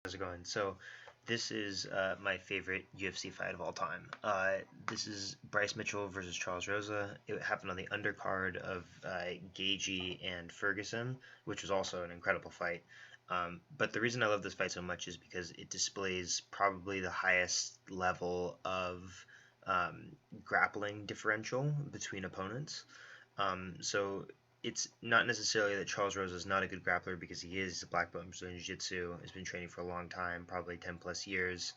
How's it going? So, this is my favorite UFC fight of all time. This is Bryce Mitchell versus Charles Rosa. It happened on the undercard of Gaethje and Ferguson, which was also an incredible fight. But the reason I love this fight so much is because it displays probably the highest level of grappling differential between opponents. So it's not necessarily that Charles Rosa is not a good grappler because he is a black belt in Brazilian Jiu-Jitsu, has been training for a long time, probably 10 plus years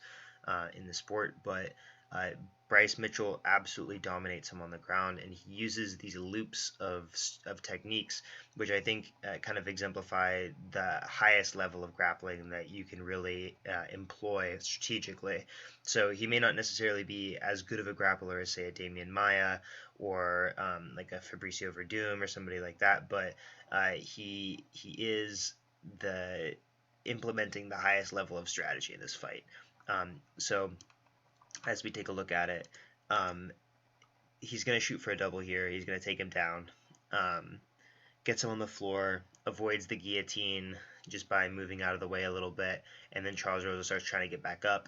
in the sport, but uh, Bryce Mitchell absolutely dominates him on the ground, and he uses these loops of techniques, which I think kind of exemplify the highest level of grappling that you can really employ strategically. So he may not necessarily be as good of a grappler as, say, a Damian Maia or like a Fabricio Verdum or somebody like that, but he is the implementing the highest level of strategy in this fight. So as we take a look at it, um, he's going to shoot for a double here. He's going to take him down, gets him on the floor, avoids the guillotine just by moving out of the way a little bit, and then Charles Rosa starts trying to get back up.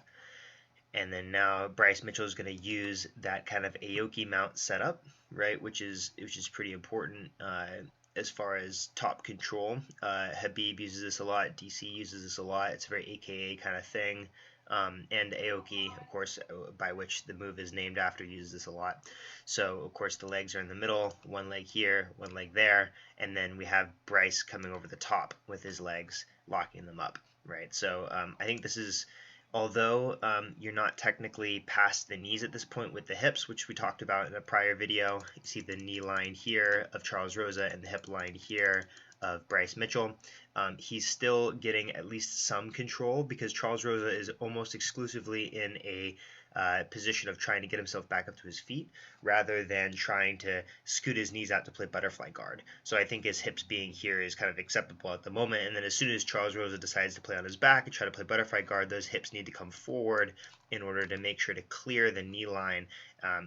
And then now Bryce Mitchell is going to use that kind of Aoki mount setup, right, which is pretty important as far as top control. Khabib uses this a lot. DC uses this a lot. It's a very AKA kind of thing. And Aoki, of course, by which the move is named after, uses this a lot. So, of course, the legs are in the middle, one leg here, one leg there, and then we have Bryce coming over the top with his legs, locking them up, right? So I think this is, although you're not technically past the knees at this point with the hips, which we talked about in a prior video. You see the knee line here of Charles Rosa and the hip line here of Bryce Mitchell. He's still getting at least some control because Charles Rosa is almost exclusively in a position of trying to get himself back up to his feet rather than trying to scoot his knees out to play butterfly guard. So I think his hips being here is kind of acceptable at the moment. And then as soon as Charles Rosa decides to play on his back and try to play butterfly guard, those hips need to come forward in order to make sure to clear the knee line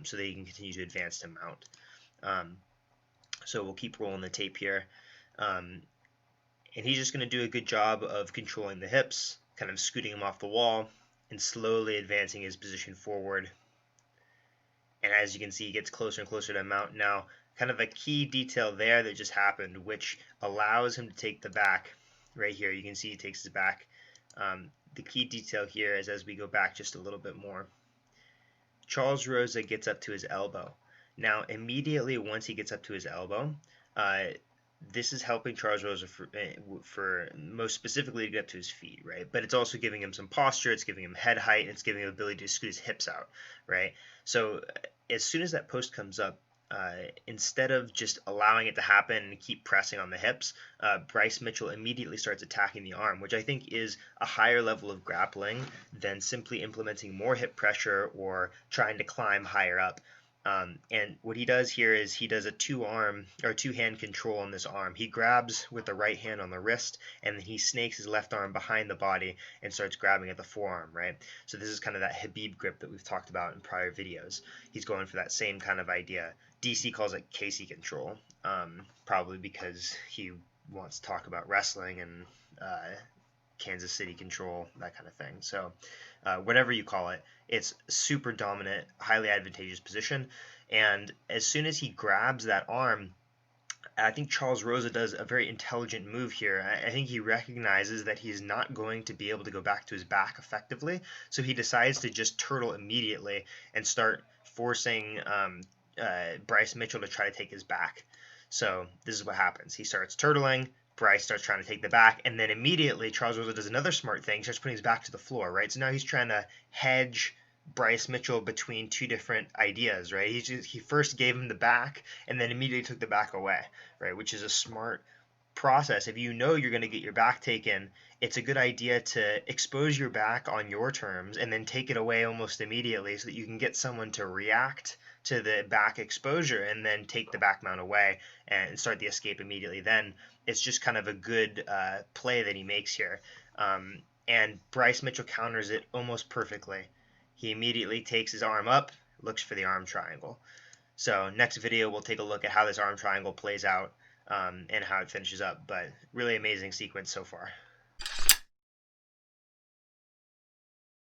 so that he can continue to advance to mount. So we'll keep rolling the tape here. And he's just going to do a good job of controlling the hips, kind of scooting him off the wall, and slowly advancing his position forward. And as you can see, he gets closer and closer to mount. Now, kind of a key detail there that just happened, which allows him to take the back. Right here, you can see he takes his back. The key detail here is as we go back just a little bit more, Charles Rosa gets up to his elbow. Now, immediately once he gets up to his elbow, this is helping Charles Rosa for most specifically to get up to his feet, right? But it's also giving him some posture, it's giving him head height, and it's giving him the ability to scoot his hips out, right? So as soon as that post comes up, instead of just allowing it to happen and keep pressing on the hips, Bryce Mitchell immediately starts attacking the arm, which I think is a higher level of grappling than simply implementing more hip pressure or trying to climb higher up. And what he does here is he does a two-hand control on this arm. He grabs with the right hand on the wrist, and then he snakes his left arm behind the body and starts grabbing at the forearm, right? So this is kind of that Khabib grip that we've talked about in prior videos. He's going for that same kind of idea. DC calls it Casey control, probably because he wants to talk about wrestling and Kansas City control, that kind of thing. So whatever you call it, it's super dominant, highly advantageous position. And as soon as he grabs that arm, I think Charles Rosa does a very intelligent move here. I think he recognizes that he's not going to be able to go back to his back effectively, so he decides to just turtle immediately and start forcing Bryce Mitchell to try to take his back. So this is what happens. He starts turtling, Bryce starts trying to take the back, and then immediately Charles Rosa does another smart thing. He starts putting his back to the floor, right? So now he's trying to hedge Bryce Mitchell between two different ideas, right? He first gave him the back and then immediately took the back away, right? Which is a smart process. If you know you're going to get your back taken, it's a good idea to expose your back on your terms and then take it away almost immediately so that you can get someone to react to the back exposure and then take the back mount away and start the escape immediately. Then it's just kind of a good play that he makes here. And Bryce Mitchell counters it almost perfectly. He immediately takes his arm up, looks for the arm triangle. So next video, we'll take a look at how this arm triangle plays out and how it finishes up. But really amazing sequence so far.